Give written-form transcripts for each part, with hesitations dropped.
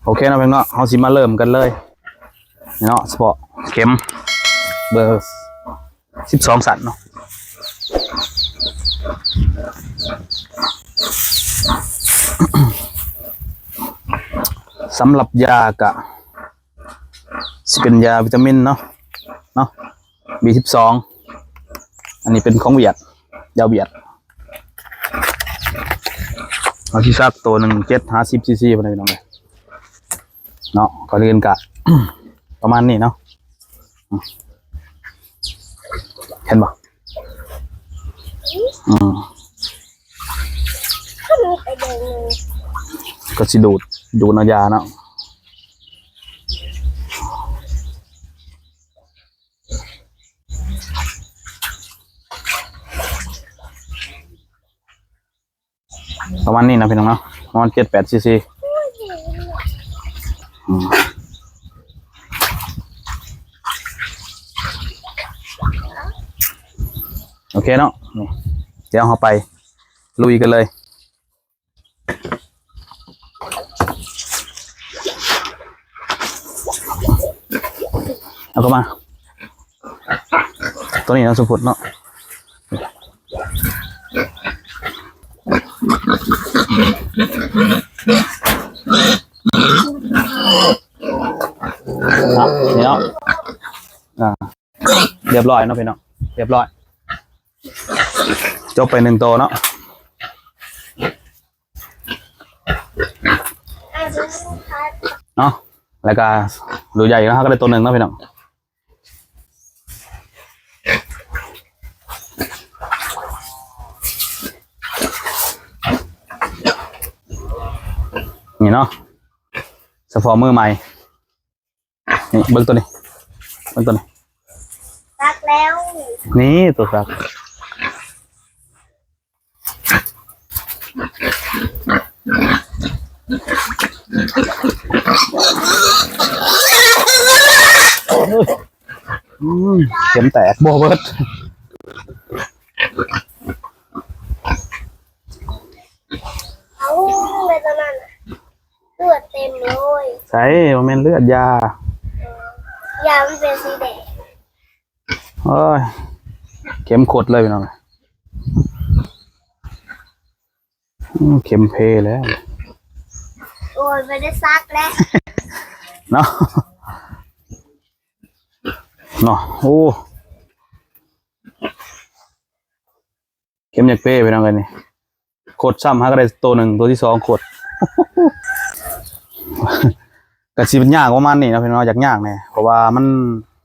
โอเคนะเพื่อนเนาะเขาสิมาเริ่มกันเลยเนาะสปอร์ตเข็มเบอร์12 สันเนาะสำหรับยากะสิเป็นยาวิตามินเนาะB12 อันนี้เป็นของเวียดยาเวียดเอาที่ซักตัว750 cc พอดีน้องเลยเนาะก็เรียนกะ ประมาณนี้เนาะเห็นปะก็สิดูดน้ำยาเนาะประมาณนี้นะพี่น้องเนาะประมาณ7-8 cc โอเคเนาะนี่เดี๋ยวเราไปลุยกันเลยเอาเข้ามาตัวนี้เราสมพุทธเนาะนี่เนาะเรียบร้อยเนาะพี่น้องเรียบร้อยจบไป1 ตัวเนาะแล้วก็ดูใหญ่นะครับก็ได้ตัว 1เนาะพี่น้องนี่เนาะสปอร์มือใหม่นี่เบิ้งตัวนี้ซักแล้วนี่ตัวซักเข็มแตกโบเบิร์ดเอาในตอนนั้นเลือดเต็มเลยใช่มันเป็นเลือดยามันเป็นสีแดงโอ้ยเข็มขดเลยพี่น้องเข็มเพแล้วโอ้ยไม่ได้ซักแล้วเนาะโอ้เข็มอยากเป้ไปน้องกันนี่ขดซ้ำฮะก็ได้ตัว 1ตัวที่ 2ขดกระสีเป็นยากประมาณนี้นะพี่น้องอยากยากแน่เพราะว่า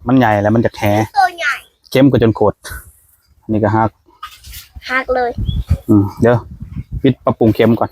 มันใหญ่แล้วมันจะแข็งตัวใหญ่เข็มก็จนขดอันนี้ก็หักเลยเดี๋ยวปิดปรับปรุงเข็มก่อน